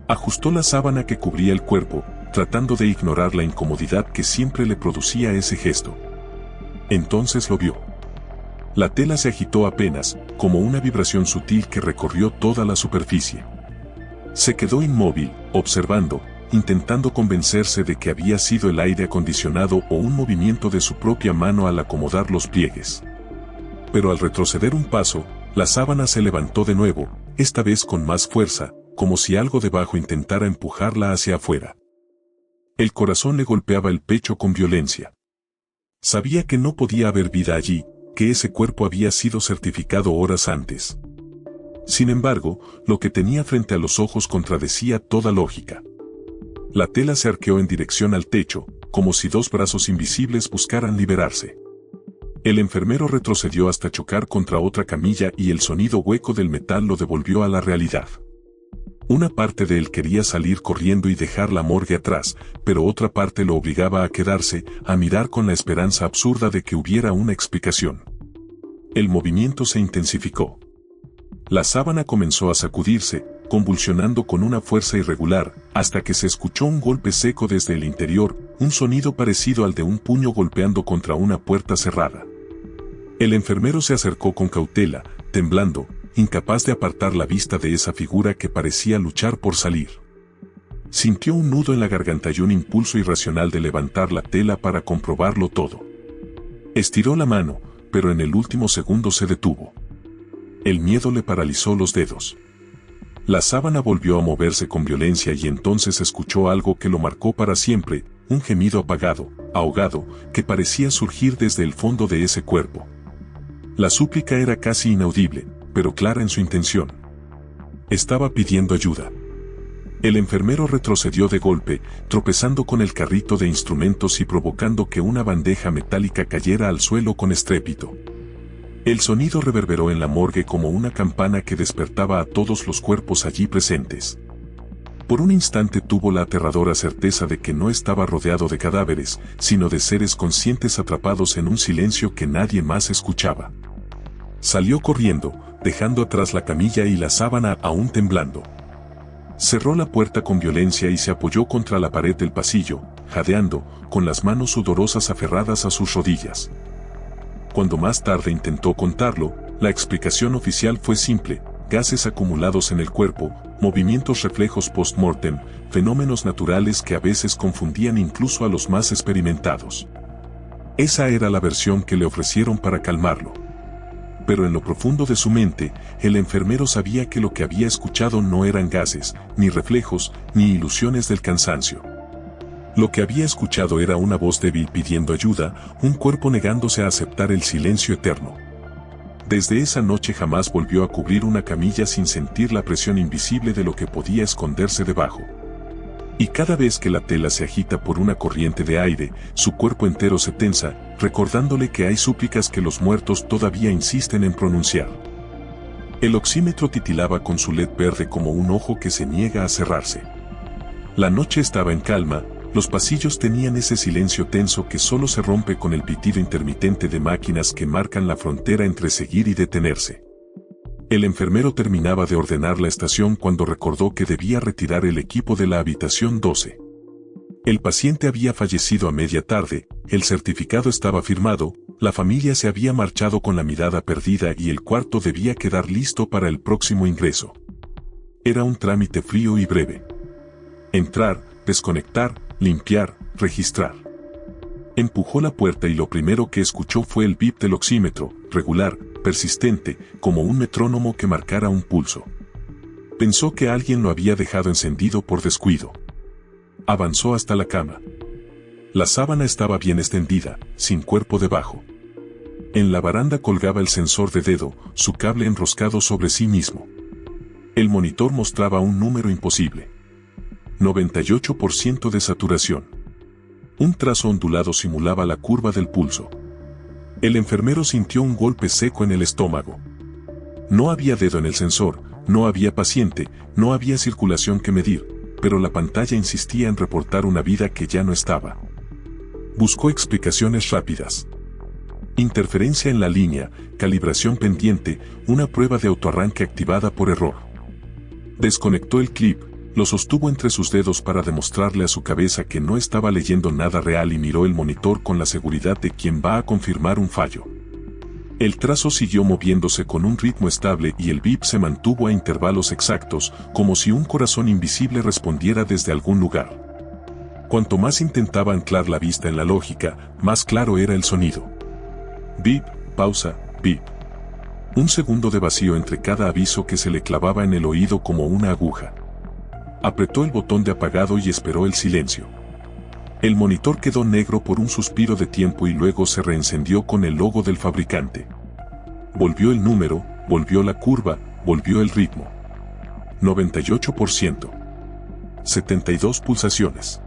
Ajustó la sábana que cubría el cuerpo, tratando de ignorar la incomodidad que siempre le producía ese gesto. Entonces lo vio. La tela se agitó apenas, como una vibración sutil que recorrió toda la superficie. Se quedó inmóvil, observando, intentando convencerse de que había sido el aire acondicionado o un movimiento de su propia mano al acomodar los pliegues. Pero al retroceder un paso, la sábana se levantó de nuevo, esta vez con más fuerza, como si algo debajo intentara empujarla hacia afuera. El corazón le golpeaba el pecho con violencia. Sabía que no podía haber vida allí, que ese cuerpo había sido certificado horas antes. Sin embargo, lo que tenía frente a los ojos contradecía toda lógica. La tela se arqueó en dirección al techo, como si dos brazos invisibles buscaran liberarse. El enfermero retrocedió hasta chocar contra otra camilla y el sonido hueco del metal lo devolvió a la realidad. Una parte de él quería salir corriendo y dejar la morgue atrás, pero otra parte lo obligaba a quedarse, a mirar con la esperanza absurda de que hubiera una explicación. El movimiento se intensificó. La sábana comenzó a sacudirse, convulsionando con una fuerza irregular, hasta que se escuchó un golpe seco desde el interior, un sonido parecido al de un puño golpeando contra una puerta cerrada. El enfermero se acercó con cautela, temblando, incapaz de apartar la vista de esa figura que parecía luchar por salir. Sintió un nudo en la garganta y un impulso irracional de levantar la tela para comprobarlo todo. Estiró la mano, pero en el último segundo se detuvo. El miedo le paralizó los dedos. La sábana volvió a moverse con violencia y entonces escuchó algo que lo marcó para siempre, un gemido apagado, ahogado, que parecía surgir desde el fondo de ese cuerpo. La súplica era casi inaudible, pero clara en su intención. Estaba pidiendo ayuda. El enfermero retrocedió de golpe, tropezando con el carrito de instrumentos y provocando que una bandeja metálica cayera al suelo con estrépito. El sonido reverberó en la morgue como una campana que despertaba a todos los cuerpos allí presentes. Por un instante tuvo la aterradora certeza de que no estaba rodeado de cadáveres, sino de seres conscientes atrapados en un silencio que nadie más escuchaba. Salió corriendo, dejando atrás la camilla y la sábana aún temblando. Cerró la puerta con violencia y se apoyó contra la pared del pasillo, jadeando, con las manos sudorosas aferradas a sus rodillas. Cuando más tarde intentó contarlo, la explicación oficial fue simple: gases acumulados en el cuerpo, movimientos reflejos post-mortem, fenómenos naturales que a veces confundían incluso a los más experimentados. Esa era la versión que le ofrecieron para calmarlo. Pero en lo profundo de su mente, el enfermero sabía que lo que había escuchado no eran gases, ni reflejos, ni ilusiones del cansancio. Lo que había escuchado era una voz débil pidiendo ayuda, un cuerpo negándose a aceptar el silencio eterno. Desde esa noche jamás volvió a cubrir una camilla sin sentir la presión invisible de lo que podía esconderse debajo. Y cada vez que la tela se agita por una corriente de aire, su cuerpo entero se tensa, recordándole que hay súplicas que los muertos todavía insisten en pronunciar. El oxímetro titilaba con su LED verde como un ojo que se niega a cerrarse. La noche estaba en calma. Los pasillos tenían ese silencio tenso que solo se rompe con el pitido intermitente de máquinas que marcan la frontera entre seguir y detenerse. El enfermero terminaba de ordenar la estación cuando recordó que debía retirar el equipo de la habitación 12. El paciente había fallecido a media tarde, el certificado estaba firmado, la familia se había marchado con la mirada perdida y el cuarto debía quedar listo para el próximo ingreso. Era un trámite frío y breve. Entrar, desconectar, limpiar, registrar. Empujó la puerta y lo primero que escuchó fue el bip del oxímetro, regular, persistente, como un metrónomo que marcara un pulso. Pensó que alguien lo había dejado encendido por descuido. Avanzó hasta la cama. La sábana estaba bien extendida, sin cuerpo debajo. En la baranda colgaba el sensor de dedo, su cable enroscado sobre sí mismo. El monitor mostraba un número imposible. 98% de saturación. Un trazo ondulado simulaba la curva del pulso. El enfermero sintió un golpe seco en el estómago. No había dedo en el sensor, no había paciente, no había circulación que medir, pero la pantalla insistía en reportar una vida que ya no estaba. Buscó explicaciones rápidas. Interferencia en la línea, calibración pendiente, una prueba de autoarranque activada por error. Desconectó el clip. Lo sostuvo entre sus dedos para demostrarle a su cabeza que no estaba leyendo nada real y miró el monitor con la seguridad de quien va a confirmar un fallo. El trazo siguió moviéndose con un ritmo estable y el bip se mantuvo a intervalos exactos, como si un corazón invisible respondiera desde algún lugar. Cuanto más intentaba anclar la vista en la lógica, más claro era el sonido. Bip, pausa, bip. Un segundo de vacío entre cada aviso que se le clavaba en el oído como una aguja. Apretó el botón de apagado y esperó el silencio. El monitor quedó negro por un suspiro de tiempo y luego se reencendió con el logo del fabricante. Volvió el número, volvió la curva, volvió el ritmo. 98%. 72 pulsaciones.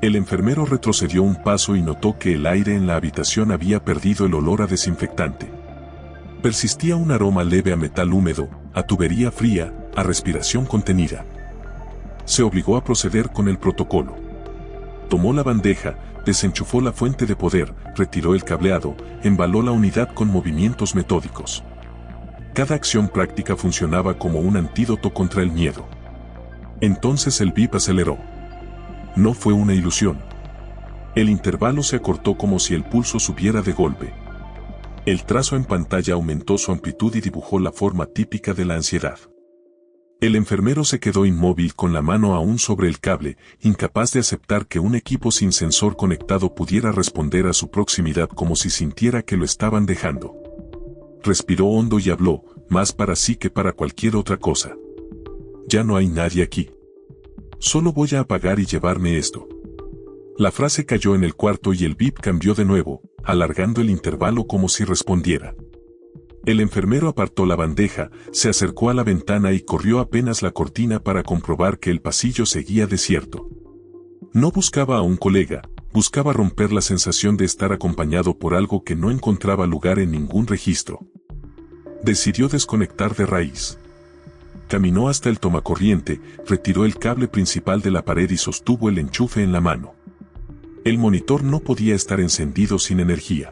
El enfermero retrocedió un paso y notó que el aire en la habitación había perdido el olor a desinfectante. Persistía un aroma leve a metal húmedo, a tubería fría, a respiración contenida. Se obligó a proceder con el protocolo. Tomó la bandeja, desenchufó la fuente de poder, retiró el cableado, embaló la unidad con movimientos metódicos. Cada acción práctica funcionaba como un antídoto contra el miedo. Entonces el bip aceleró. No fue una ilusión. El intervalo se acortó como si el pulso subiera de golpe. El trazo en pantalla aumentó su amplitud y dibujó la forma típica de la ansiedad. El enfermero se quedó inmóvil con la mano aún sobre el cable, incapaz de aceptar que un equipo sin sensor conectado pudiera responder a su proximidad como si sintiera que lo estaban dejando. Respiró hondo y habló, más para sí que para cualquier otra cosa. Ya no hay nadie aquí. Solo voy a apagar y llevarme esto. La frase cayó en el cuarto y el bip cambió de nuevo, alargando el intervalo como si respondiera. El enfermero apartó la bandeja, se acercó a la ventana y corrió apenas la cortina para comprobar que el pasillo seguía desierto. No buscaba a un colega, buscaba romper la sensación de estar acompañado por algo que no encontraba lugar en ningún registro. Decidió desconectar de raíz. Caminó hasta el tomacorriente, retiró el cable principal de la pared y sostuvo el enchufe en la mano. El monitor no podía estar encendido sin energía.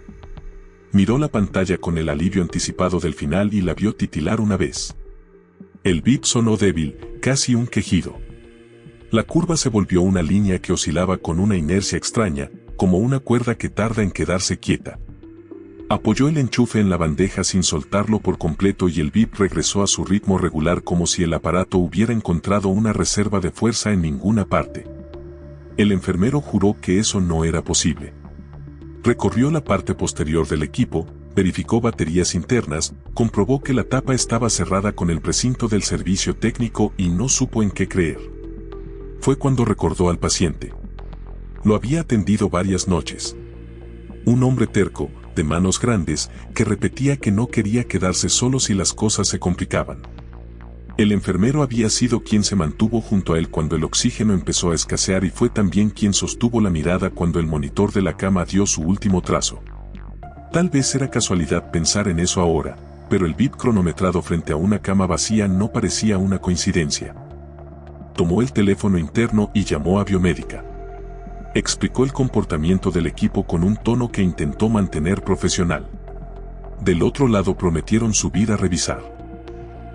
Miró la pantalla con el alivio anticipado del final y la vio titilar una vez. El bip sonó débil, casi un quejido. La curva se volvió una línea que oscilaba con una inercia extraña, como una cuerda que tarda en quedarse quieta. Apoyó el enchufe en la bandeja sin soltarlo por completo y el bip regresó a su ritmo regular como si el aparato hubiera encontrado una reserva de fuerza en ninguna parte. El enfermero juró que eso no era posible. Recorrió la parte posterior del equipo, verificó baterías internas, comprobó que la tapa estaba cerrada con el precinto del servicio técnico y no supo en qué creer. Fue cuando recordó al paciente. Lo había atendido varias noches. Un hombre terco, de manos grandes, que repetía que no quería quedarse solo si las cosas se complicaban. El enfermero había sido quien se mantuvo junto a él cuando el oxígeno empezó a escasear y fue también quien sostuvo la mirada cuando el monitor de la cama dio su último trazo. Tal vez era casualidad pensar en eso ahora, pero el bip cronometrado frente a una cama vacía no parecía una coincidencia. Tomó el teléfono interno y llamó a Biomédica. Explicó el comportamiento del equipo con un tono que intentó mantener profesional. Del otro lado prometieron subir a revisar.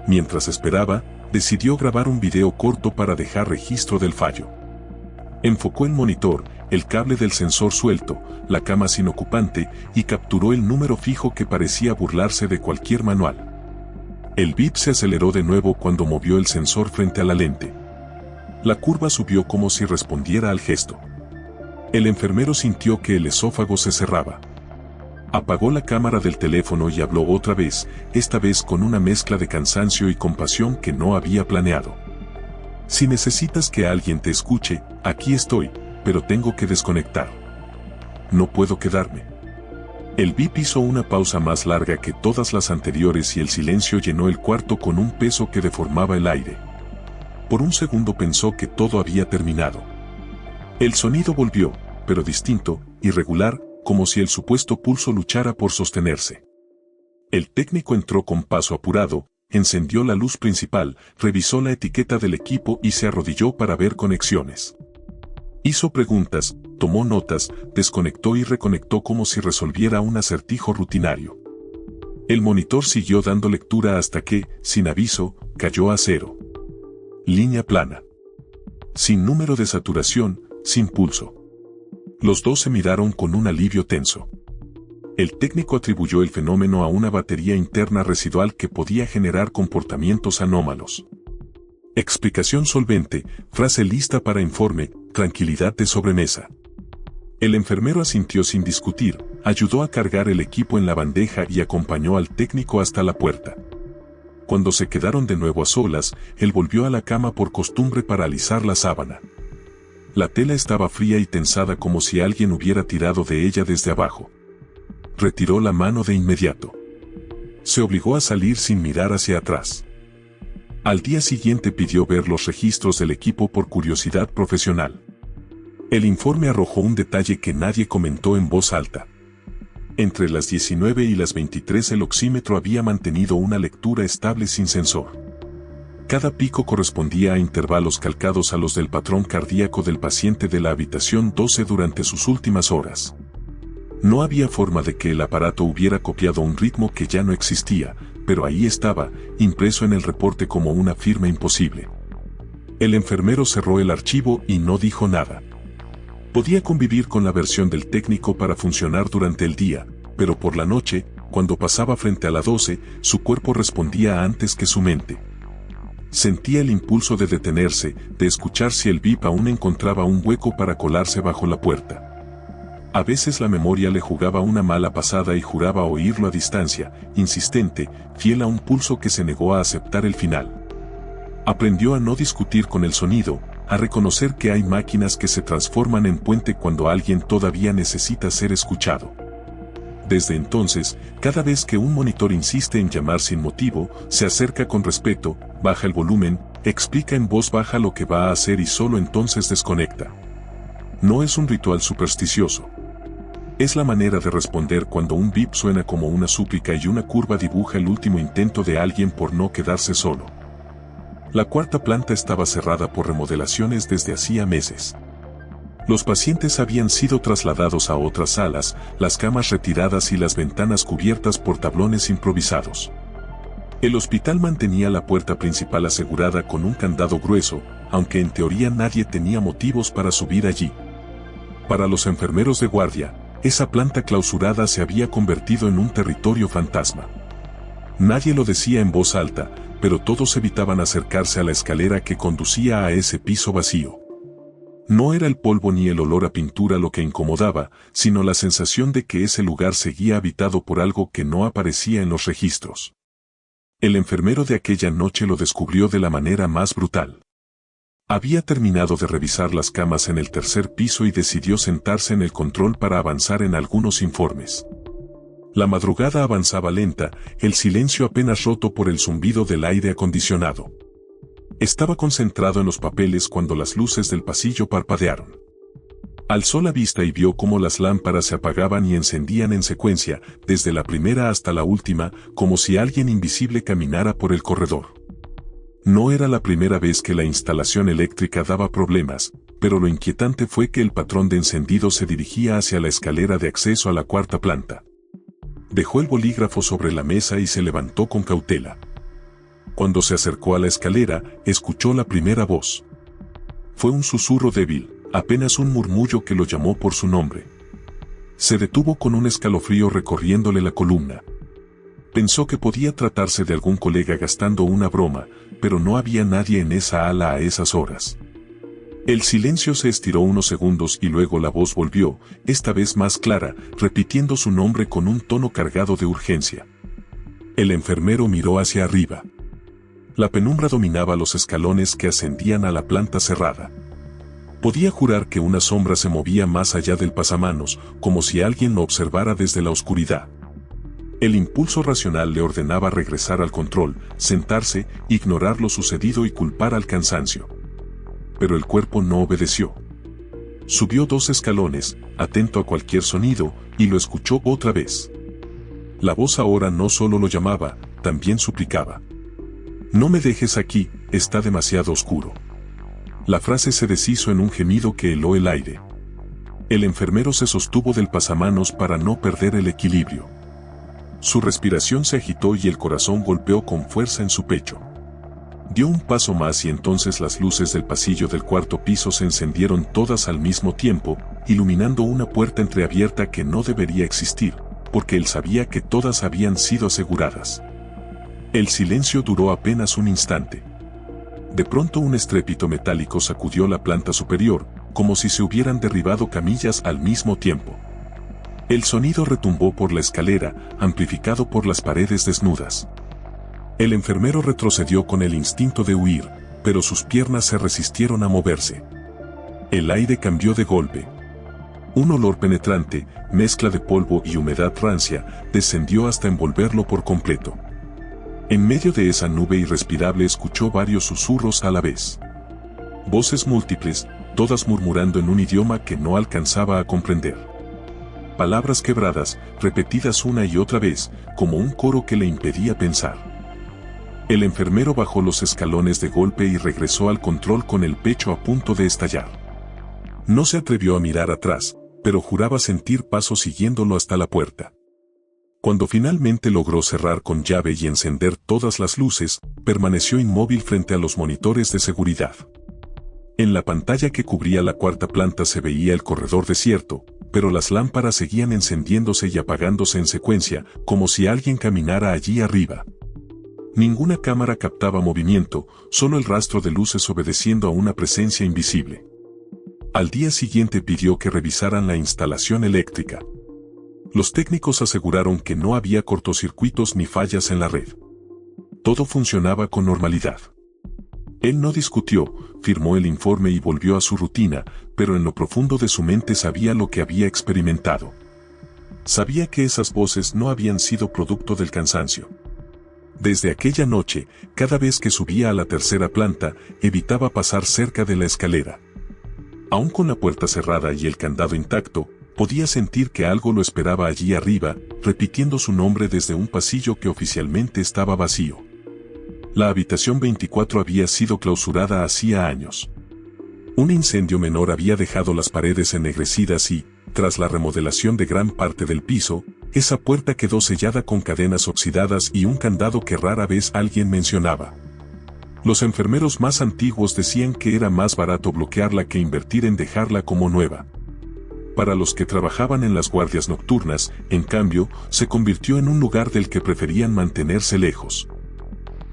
Mientras esperaba, decidió grabar un video corto para dejar registro del fallo. Enfocó el monitor, el cable del sensor suelto, la cama sin ocupante y capturó el número fijo que parecía burlarse de cualquier manual. El bip se aceleró de nuevo cuando movió el sensor frente a la lente. La curva subió como si respondiera al gesto. El enfermero sintió que el esófago se cerraba. Apagó la cámara del teléfono y habló otra vez, esta vez con una mezcla de cansancio y compasión que no había planeado. Si necesitas que alguien te escuche, aquí estoy, pero tengo que desconectar. No puedo quedarme. El bip hizo una pausa más larga que todas las anteriores y el silencio llenó el cuarto con un peso que deformaba el aire. Por un segundo pensó que todo había terminado. El sonido volvió, pero distinto, irregular, como si el supuesto pulso luchara por sostenerse. El técnico entró con paso apurado, encendió la luz principal, revisó la etiqueta del equipo y se arrodilló para ver conexiones. Hizo preguntas, tomó notas, desconectó y reconectó como si resolviera un acertijo rutinario. El monitor siguió dando lectura hasta que, sin aviso, cayó a cero. Línea plana. Sin número de saturación, sin pulso. Los dos se miraron con un alivio tenso. El técnico atribuyó el fenómeno a una batería interna residual que podía generar comportamientos anómalos. Explicación solvente, frase lista para informe, tranquilidad de sobremesa. El enfermero asintió sin discutir, ayudó a cargar el equipo en la bandeja y acompañó al técnico hasta la puerta. Cuando se quedaron de nuevo a solas, él volvió a la cama por costumbre para alisar la sábana. La tela estaba fría y tensada como si alguien hubiera tirado de ella desde abajo. Retiró la mano de inmediato. Se obligó a salir sin mirar hacia atrás. Al día siguiente pidió ver los registros del equipo por curiosidad profesional. El informe arrojó un detalle que nadie comentó en voz alta. Entre las 19 y las 23 el oxímetro había mantenido una lectura estable sin sensor. Cada pico correspondía a intervalos calcados a los del patrón cardíaco del paciente de la habitación 12 durante sus últimas horas. No había forma de que el aparato hubiera copiado un ritmo que ya no existía, pero ahí estaba, impreso en el reporte como una firma imposible. El enfermero cerró el archivo y no dijo nada. Podía convivir con la versión del técnico para funcionar durante el día, pero por la noche, cuando pasaba frente a la 12, su cuerpo respondía antes que su mente. Sentía el impulso de detenerse, de escuchar si el VIP aún encontraba un hueco para colarse bajo la puerta. A veces la memoria le jugaba una mala pasada y juraba oírlo a distancia, insistente, fiel a un pulso que se negó a aceptar el final. Aprendió a no discutir con el sonido, a reconocer que hay máquinas que se transforman en puente cuando alguien todavía necesita ser escuchado. Desde entonces, cada vez que un monitor insiste en llamar sin motivo, se acerca con respeto, baja el volumen, explica en voz baja lo que va a hacer y solo entonces desconecta. No es un ritual supersticioso. Es la manera de responder cuando un bip suena como una súplica y una curva dibuja el último intento de alguien por no quedarse solo. La cuarta planta estaba cerrada por remodelaciones desde hacía meses. Los pacientes habían sido trasladados a otras salas, las camas retiradas y las ventanas cubiertas por tablones improvisados. El hospital mantenía la puerta principal asegurada con un candado grueso, aunque en teoría nadie tenía motivos para subir allí. Para los enfermeros de guardia, esa planta clausurada se había convertido en un territorio fantasma. Nadie lo decía en voz alta, pero todos evitaban acercarse a la escalera que conducía a ese piso vacío. No era el polvo ni el olor a pintura lo que incomodaba, sino la sensación de que ese lugar seguía habitado por algo que no aparecía en los registros. El enfermero de aquella noche lo descubrió de la manera más brutal. Había terminado de revisar las camas en el tercer piso y decidió sentarse en el control para avanzar en algunos informes. La madrugada avanzaba lenta, el silencio apenas roto por el zumbido del aire acondicionado. Estaba concentrado en los papeles cuando las luces del pasillo parpadearon. Alzó la vista y vio cómo las lámparas se apagaban y encendían en secuencia, desde la primera hasta la última, como si alguien invisible caminara por el corredor. No era la primera vez que la instalación eléctrica daba problemas, pero lo inquietante fue que el patrón de encendido se dirigía hacia la escalera de acceso a la cuarta planta. Dejó el bolígrafo sobre la mesa y se levantó con cautela. Cuando se acercó a la escalera, escuchó la primera voz. Fue un susurro débil, apenas un murmullo que lo llamó por su nombre. Se detuvo con un escalofrío recorriéndole la columna. Pensó que podía tratarse de algún colega gastando una broma, pero no había nadie en esa ala a esas horas. El silencio se estiró unos segundos y luego la voz volvió, esta vez más clara, repitiendo su nombre con un tono cargado de urgencia. El enfermero miró hacia arriba. La penumbra dominaba los escalones que ascendían a la planta cerrada. Podía jurar que una sombra se movía más allá del pasamanos, como si alguien lo observara desde la oscuridad. El impulso racional le ordenaba regresar al control, sentarse, ignorar lo sucedido y culpar al cansancio. Pero el cuerpo no obedeció. Subió 2 escalones, atento a cualquier sonido, y lo escuchó otra vez. La voz ahora no solo lo llamaba, también suplicaba. No me dejes aquí, está demasiado oscuro. La frase se deshizo en un gemido que heló el aire. El enfermero se sostuvo del pasamanos para no perder el equilibrio. Su respiración se agitó y el corazón golpeó con fuerza en su pecho. Dio un paso más y entonces las luces del pasillo del cuarto piso se encendieron todas al mismo tiempo, iluminando una puerta entreabierta que no debería existir, porque él sabía que todas habían sido aseguradas. El silencio duró apenas un instante. De pronto un estrépito metálico sacudió la planta superior, como si se hubieran derribado camillas al mismo tiempo. El sonido retumbó por la escalera, amplificado por las paredes desnudas. El enfermero retrocedió con el instinto de huir, pero sus piernas se resistieron a moverse. El aire cambió de golpe. Un olor penetrante, mezcla de polvo y humedad rancia, descendió hasta envolverlo por completo. En medio de esa nube irrespirable escuchó varios susurros a la vez. Voces múltiples, todas murmurando en un idioma que no alcanzaba a comprender. Palabras quebradas, repetidas una y otra vez, como un coro que le impedía pensar. El enfermero bajó los escalones de golpe y regresó al control con el pecho a punto de estallar. No se atrevió a mirar atrás, pero juraba sentir pasos siguiéndolo hasta la puerta. Cuando finalmente logró cerrar con llave y encender todas las luces, permaneció inmóvil frente a los monitores de seguridad. En la pantalla que cubría la cuarta planta se veía el corredor desierto, pero las lámparas seguían encendiéndose y apagándose en secuencia, como si alguien caminara allí arriba. Ninguna cámara captaba movimiento, solo el rastro de luces obedeciendo a una presencia invisible. Al día siguiente pidió que revisaran la instalación eléctrica. Los técnicos aseguraron que no había cortocircuitos ni fallas en la red. Todo funcionaba con normalidad. Él no discutió, firmó el informe y volvió a su rutina, pero en lo profundo de su mente sabía lo que había experimentado. Sabía que esas voces no habían sido producto del cansancio. Desde aquella noche, cada vez que subía a la tercera planta, evitaba pasar cerca de la escalera. Aún con la puerta cerrada y el candado intacto, podía sentir que algo lo esperaba allí arriba, repitiendo su nombre desde un pasillo que oficialmente estaba vacío. La habitación 24 había sido clausurada hacía años. Un incendio menor había dejado las paredes ennegrecidas y, tras la remodelación de gran parte del piso, esa puerta quedó sellada con cadenas oxidadas y un candado que rara vez alguien mencionaba. Los enfermeros más antiguos decían que era más barato bloquearla que invertir en dejarla como nueva. Para los que trabajaban en las guardias nocturnas, en cambio, se convirtió en un lugar del que preferían mantenerse lejos.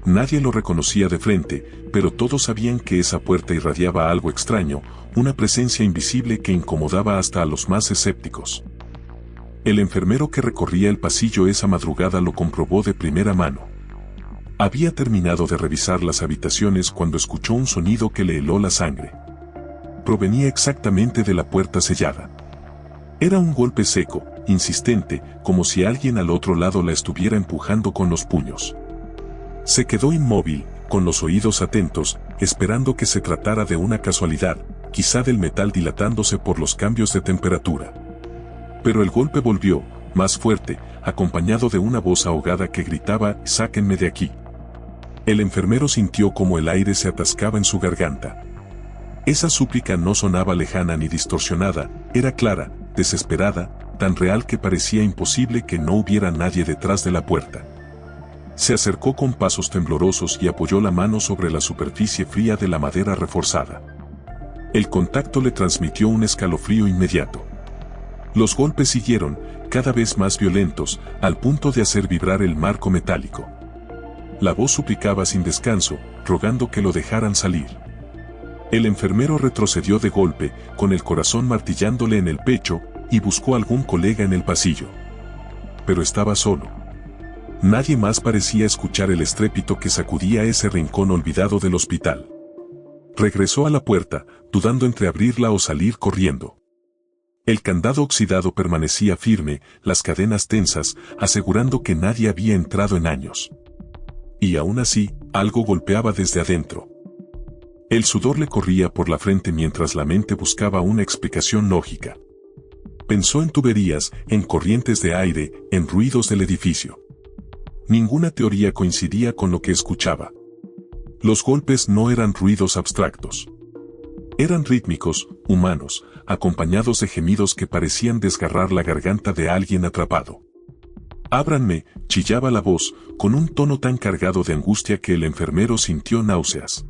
Nadie lo reconocía de frente, pero todos sabían que esa puerta irradiaba algo extraño, una presencia invisible que incomodaba hasta a los más escépticos. El enfermero que recorría el pasillo esa madrugada lo comprobó de primera mano. Había terminado de revisar las habitaciones cuando escuchó un sonido que le heló la sangre. Provenía exactamente de la puerta sellada. Era un golpe seco, insistente, como si alguien al otro lado la estuviera empujando con los puños. Se quedó inmóvil, con los oídos atentos, esperando que se tratara de una casualidad, quizá del metal dilatándose por los cambios de temperatura. Pero el golpe volvió, más fuerte, acompañado de una voz ahogada que gritaba: «¡Sáquenme de aquí!». El enfermero sintió como el aire se atascaba en su garganta. Esa súplica no sonaba lejana ni distorsionada, era clara, desesperada, tan real que parecía imposible que no hubiera nadie detrás de la puerta. Se acercó con pasos temblorosos y apoyó la mano sobre la superficie fría de la madera reforzada. El contacto le transmitió un escalofrío inmediato. Los golpes siguieron, cada vez más violentos, al punto de hacer vibrar el marco metálico. La voz suplicaba sin descanso, rogando que lo dejaran salir. El enfermero retrocedió de golpe, con el corazón martillándole en el pecho, y buscó algún colega en el pasillo. Pero estaba solo. Nadie más parecía escuchar el estrépito que sacudía ese rincón olvidado del hospital. Regresó a la puerta, dudando entre abrirla o salir corriendo. El candado oxidado permanecía firme, las cadenas tensas, asegurando que nadie había entrado en años. Y aún así, algo golpeaba desde adentro. El sudor le corría por la frente mientras la mente buscaba una explicación lógica. Pensó en tuberías, en corrientes de aire, en ruidos del edificio. Ninguna teoría coincidía con lo que escuchaba. Los golpes no eran ruidos abstractos. Eran rítmicos, humanos, acompañados de gemidos que parecían desgarrar la garganta de alguien atrapado. «Ábranme», chillaba la voz, con un tono tan cargado de angustia que el enfermero sintió náuseas.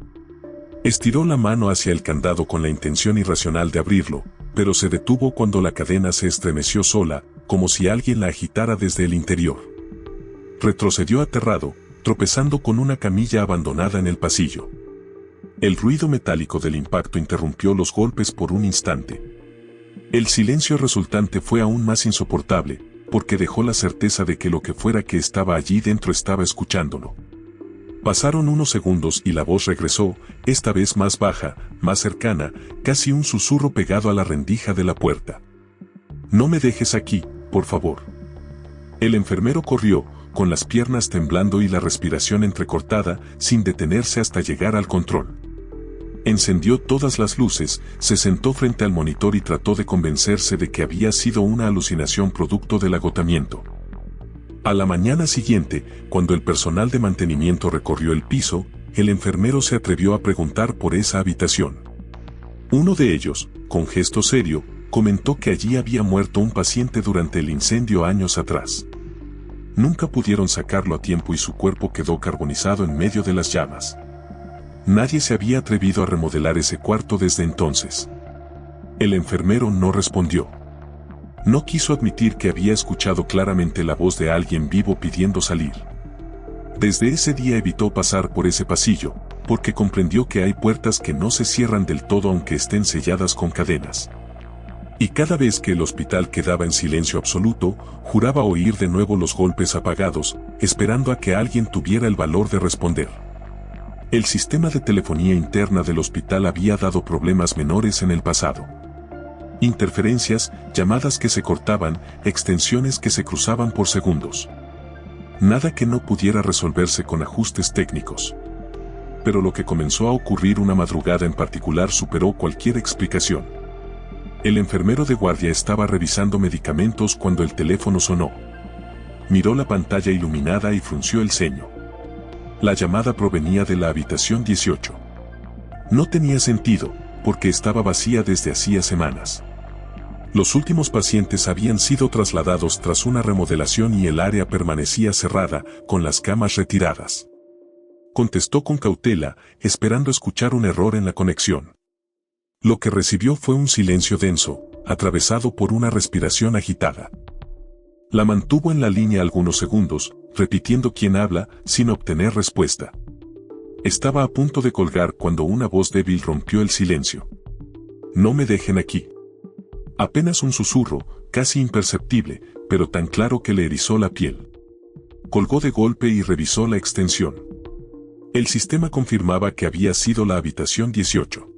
Estiró la mano hacia el candado con la intención irracional de abrirlo, pero se detuvo cuando la cadena se estremeció sola, como si alguien la agitara desde el interior. Retrocedió aterrado, tropezando con una camilla abandonada en el pasillo. El ruido metálico del impacto interrumpió los golpes por un instante. El silencio resultante fue aún más insoportable, porque dejó la certeza de que lo que fuera que estaba allí dentro estaba escuchándolo. Pasaron unos segundos y la voz regresó, esta vez más baja, más cercana, casi un susurro pegado a la rendija de la puerta. «No me dejes aquí, por favor». El enfermero corrió, con las piernas temblando y la respiración entrecortada, sin detenerse hasta llegar al control. Encendió todas las luces, se sentó frente al monitor y trató de convencerse de que había sido una alucinación producto del agotamiento. A la mañana siguiente, cuando el personal de mantenimiento recorrió el piso, el enfermero se atrevió a preguntar por esa habitación. Uno de ellos, con gesto serio, comentó que allí había muerto un paciente durante el incendio años atrás. Nunca pudieron sacarlo a tiempo y su cuerpo quedó carbonizado en medio de las llamas. Nadie se había atrevido a remodelar ese cuarto desde entonces. El enfermero no respondió. No quiso admitir que había escuchado claramente la voz de alguien vivo pidiendo salir. Desde ese día evitó pasar por ese pasillo, porque comprendió que hay puertas que no se cierran del todo aunque estén selladas con cadenas. Y cada vez que el hospital quedaba en silencio absoluto, juraba oír de nuevo los golpes apagados, esperando a que alguien tuviera el valor de responder. El sistema de telefonía interna del hospital había dado problemas menores en el pasado. Interferencias, llamadas que se cortaban, extensiones que se cruzaban por segundos. Nada que no pudiera resolverse con ajustes técnicos. Pero lo que comenzó a ocurrir una madrugada en particular superó cualquier explicación. El enfermero de guardia estaba revisando medicamentos cuando el teléfono sonó. Miró la pantalla iluminada y frunció el ceño. La llamada provenía de la habitación 18. No tenía sentido, porque estaba vacía desde hacía semanas. Los últimos pacientes habían sido trasladados tras una remodelación y el área permanecía cerrada, con las camas retiradas. Contestó con cautela, esperando escuchar un error en la conexión. Lo que recibió fue un silencio denso, atravesado por una respiración agitada. La mantuvo en la línea algunos segundos, repitiendo quién habla, sin obtener respuesta. Estaba a punto de colgar cuando una voz débil rompió el silencio. «No me dejen aquí». Apenas un susurro, casi imperceptible, pero tan claro que le erizó la piel. Colgó de golpe y revisó la extensión. El sistema confirmaba que había sido la habitación 18.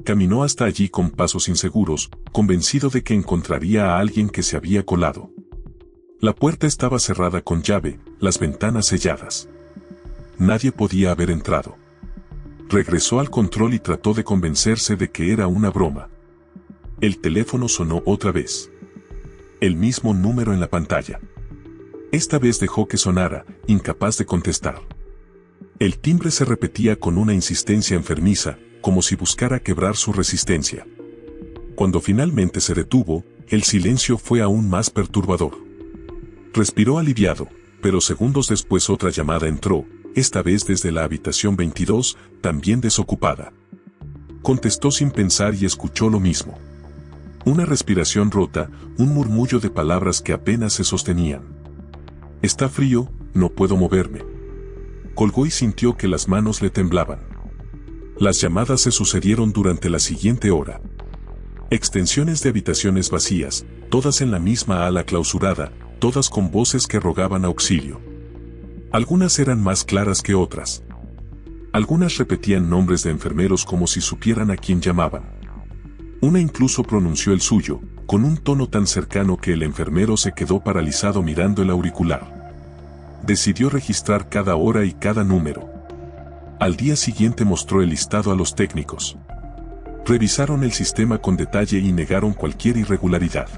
Caminó hasta allí con pasos inseguros, convencido de que encontraría a alguien que se había colado. La puerta estaba cerrada con llave, las ventanas selladas. Nadie podía haber entrado. Regresó al control y trató de convencerse de que era una broma. El teléfono sonó otra vez. El mismo número en la pantalla. Esta vez dejó que sonara, incapaz de contestar. El timbre se repetía con una insistencia enfermiza, como si buscara quebrar su resistencia. Cuando finalmente se detuvo, el silencio fue aún más perturbador. Respiró aliviado, pero segundos después otra llamada entró, esta vez desde la habitación 22, también desocupada. Contestó sin pensar y escuchó lo mismo. Una respiración rota, un murmullo de palabras que apenas se sostenían. «Está frío, no puedo moverme». Colgó y sintió que las manos le temblaban. Las llamadas se sucedieron durante la siguiente hora. Extensiones de habitaciones vacías, todas en la misma ala clausurada, todas con voces que rogaban auxilio. Algunas eran más claras que otras. Algunas repetían nombres de enfermeros como si supieran a quién llamaban. Una incluso pronunció el suyo, con un tono tan cercano que el enfermero se quedó paralizado mirando el auricular. Decidió registrar cada hora y cada número. Al día siguiente mostró el listado a los técnicos. Revisaron el sistema con detalle y negaron cualquier irregularidad.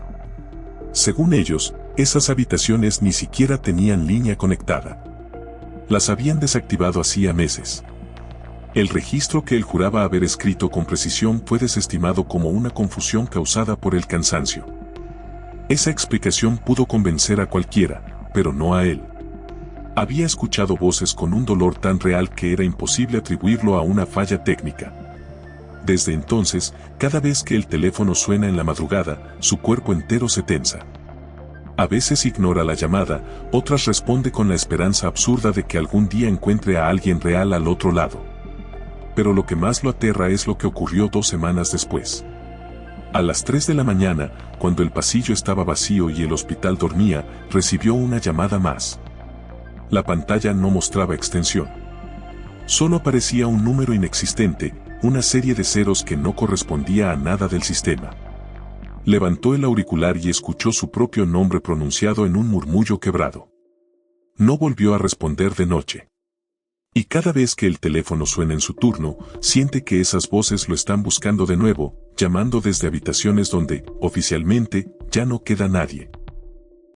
Según ellos, esas habitaciones ni siquiera tenían línea conectada. Las habían desactivado hacía meses. El registro que él juraba haber escrito con precisión fue desestimado como una confusión causada por el cansancio. Esa explicación pudo convencer a cualquiera, pero no a él. Había escuchado voces con un dolor tan real que era imposible atribuirlo a una falla técnica. Desde entonces, cada vez que el teléfono suena en la madrugada, su cuerpo entero se tensa. A veces ignora la llamada, otras responde con la esperanza absurda de que algún día encuentre a alguien real al otro lado. Pero lo que más lo aterra es lo que ocurrió 2 semanas después. A las 3 de la mañana, cuando el pasillo estaba vacío y el hospital dormía, recibió una llamada más. La pantalla no mostraba extensión. Solo aparecía un número inexistente, una serie de ceros que no correspondía a nada del sistema. Levantó el auricular y escuchó su propio nombre pronunciado en un murmullo quebrado. No volvió a responder de noche. Y cada vez que el teléfono suena en su turno, siente que esas voces lo están buscando de nuevo, llamando desde habitaciones donde, oficialmente, ya no queda nadie.